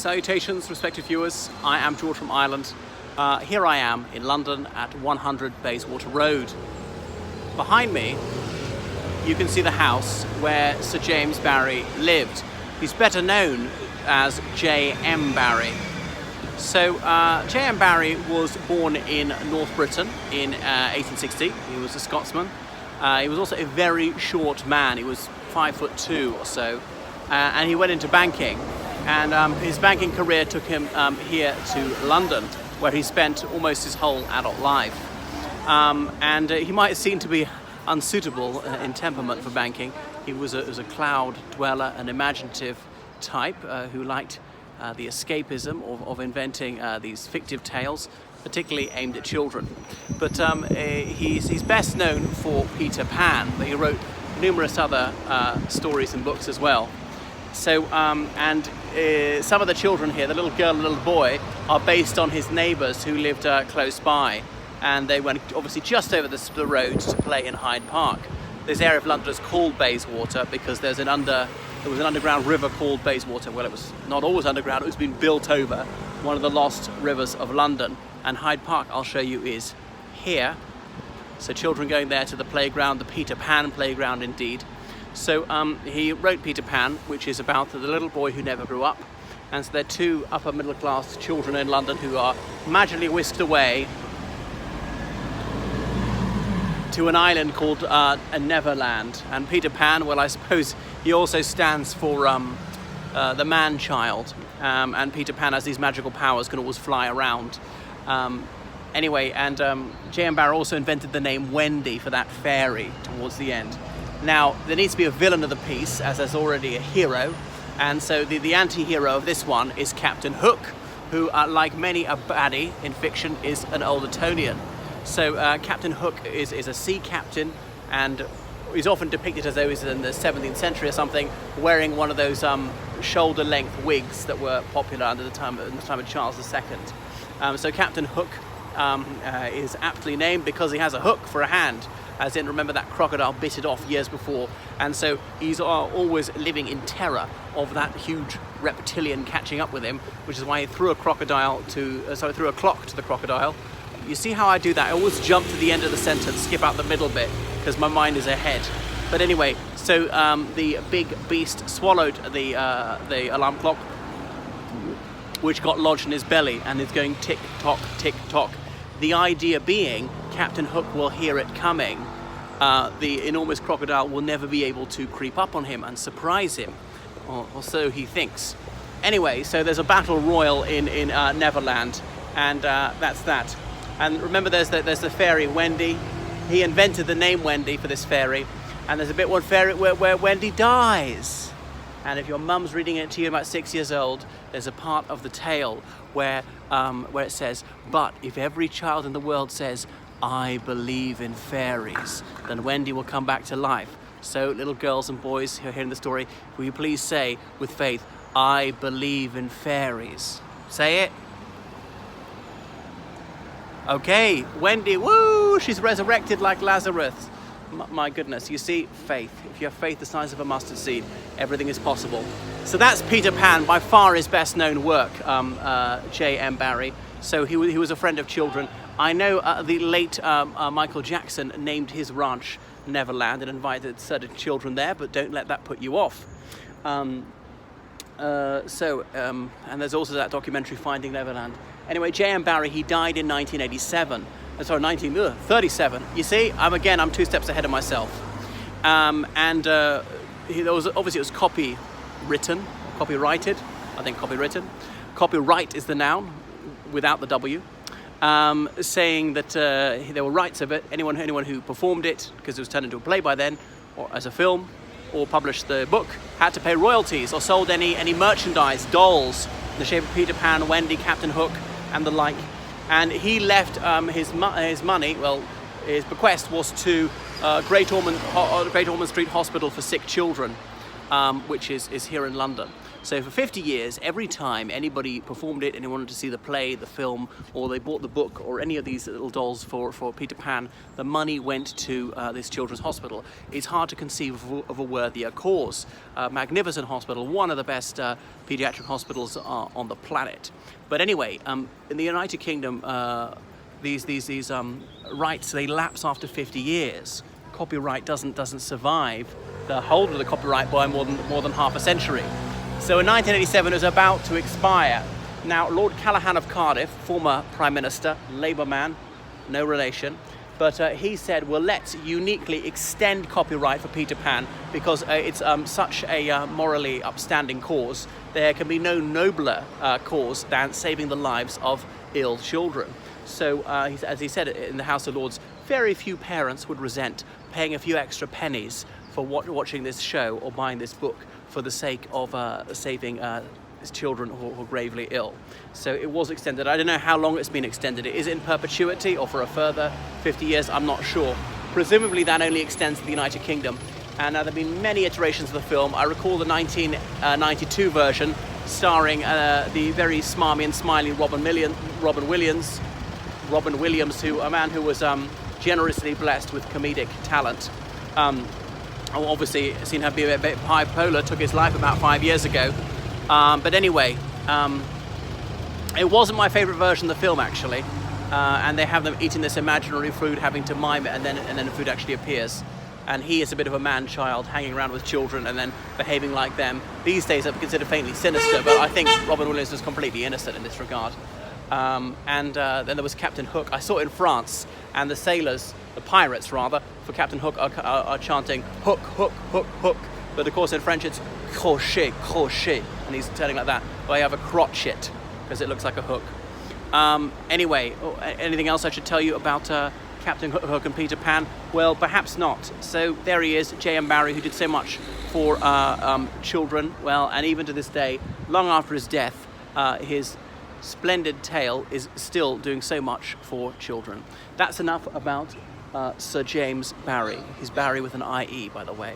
Salutations, respected viewers. I am George from Ireland. Here I am in London at 100 Bayswater Road. Behind me, you can see the house where Sir James Barrie lived. He's better known as J.M. Barrie. So J.M. Barrie was born in North Britain in 1860. He was a Scotsman. He was also a very short man. He was 5'2" or so, and he went into banking. And his banking career took him here to London, where he spent almost his whole adult life. He might seem to be unsuitable in temperament for banking. He was a cloud dweller, an imaginative type who liked the escapism of inventing these fictive tales, particularly aimed at children. But he's best known for Peter Pan, but he wrote numerous other stories and books as well. So, some of the children here, the little girl and little boy, are based on his neighbours who lived close by. And they went obviously just over the road to play in Hyde Park. This area of London is called Bayswater because there was an underground river called Bayswater. Well, it was not always underground, it was being built over one of the lost rivers of London. And Hyde Park, I'll show you, is here. So children going there to the playground, the Peter Pan playground indeed. So he wrote Peter Pan, which is about the little boy who never grew up. And so there are two upper middle class children in London who are magically whisked away to an island called a Neverland. And Peter Pan, well, I suppose he also stands for the man-child. And Peter Pan has these magical powers, can always fly around. J.M. Barrie also invented the name Wendy for that fairy towards the end. Now, there needs to be a villain of the piece, as there's already a hero. And so the anti-hero of this one is Captain Hook, who, like many a baddie in fiction, is an old Etonian. So Captain Hook is a sea captain, and he's often depicted as though he's in the 17th century or something, wearing one of those shoulder-length wigs that were popular in the time of Charles II. So Captain Hook is aptly named because he has a hook for a hand, as in, remember, that crocodile bit it off years before, and so he's always living in terror of that huge reptilian catching up with him, which is why he threw a clock to the crocodile. You see how I do that? I always jump to the end of the sentence, skip out the middle bit, because my mind is ahead. But anyway, so the big beast swallowed the alarm clock, which got lodged in his belly and is going tick-tock, tick-tock. The idea being Captain Hook will hear it coming. The enormous crocodile will never be able to creep up on him and surprise him, or so he thinks. Anyway, so there's a battle royal in Neverland, and that's that. And remember, there's the fairy Wendy. He invented the name Wendy for this fairy, and there's a bit where Wendy dies. And if your mum's reading it to you about 6 years old, there's a part of the tale where it says, "But if every child in the world says, 'I believe in fairies,' then Wendy will come back to life. So little girls and boys who are hearing the story, will you please say with faith, 'I believe in fairies'?" Say it. Okay, Wendy, woo! She's resurrected like Lazarus. My goodness, you see, faith. If you have faith the size of a mustard seed, everything is possible. So that's Peter Pan, by far his best known work, J.M. Barrie. So he was a friend of children. I know the late Michael Jackson named his ranch Neverland and invited certain children there, but don't let that put you off. And there's also that documentary Finding Neverland. Anyway, J.M. Barrie, he died in 1937. You see, I'm 2 steps ahead of myself. It was copyrighted. I think copywritten. Copyright is the noun, without the W. Saying that there were rights of it. Anyone who performed it, because it was turned into a play by then, or as a film, or published the book, had to pay royalties, or sold any merchandise, dolls, in the shape of Peter Pan, Wendy, Captain Hook, and the like. And he left his money, well, his bequest was to Great Ormond Street Hospital for Sick Children. which is here in London. So for 50 years, every time anybody performed it and they wanted to see the play, the film, or they bought the book or any of these little dolls for Peter Pan, the money went to this children's hospital. It's hard to conceive of a worthier cause. Magnificent hospital, one of the best pediatric hospitals on the planet. But anyway, in the United Kingdom, these rights, they lapse after 50 years. Copyright doesn't survive the holder of the copyright by more than half a century. So in 1987 it was about to expire. Now Lord Callaghan of Cardiff, former Prime Minister, Labour man, no relation, but he said, well, let's uniquely extend copyright for Peter Pan because it's such a morally upstanding cause. There can be no nobler cause than saving the lives of ill children. So as he said in the House of Lords, very few parents would resent paying a few extra pennies for watching this show or buying this book for the sake of saving children who are gravely ill. So it was extended. I don't know how long it's been extended. Is it in perpetuity or for a further 50 years? I'm not sure. Presumably that only extends to the United Kingdom. And there have been many iterations of the film. I recall the 1992 version starring the very smarmy and smiling Robin Williams, a man who was generously blessed with comedic talent. Obviously seen her be a bit bipolar, took his life about 5 years ago. But anyway, it wasn't my favourite version of the film actually. And they have them eating this imaginary food, having to mime it, and then the food actually appears. And he is a bit of a man-child, hanging around with children and then behaving like them. These days I'd consider faintly sinister, but I think Robin Williams was completely innocent in this regard. Then there was Captain Hook. I saw it in France, and the sailors, the pirates rather, for Captain Hook are chanting hook, hook, hook, hook. But of course in French it's crochet, crochet, and he's turning like that. But I have a crotchet because it looks like a hook. Anyway, anything else I should tell you about Captain Hook and Peter Pan? Well, perhaps not. So there he is, J.M. Barrie, who did so much for children. Well, and even to this day, long after his death, his splendid tale is still doing so much for children. That's enough about Sir James Barrie. He's Barrie with an I-E, by the way.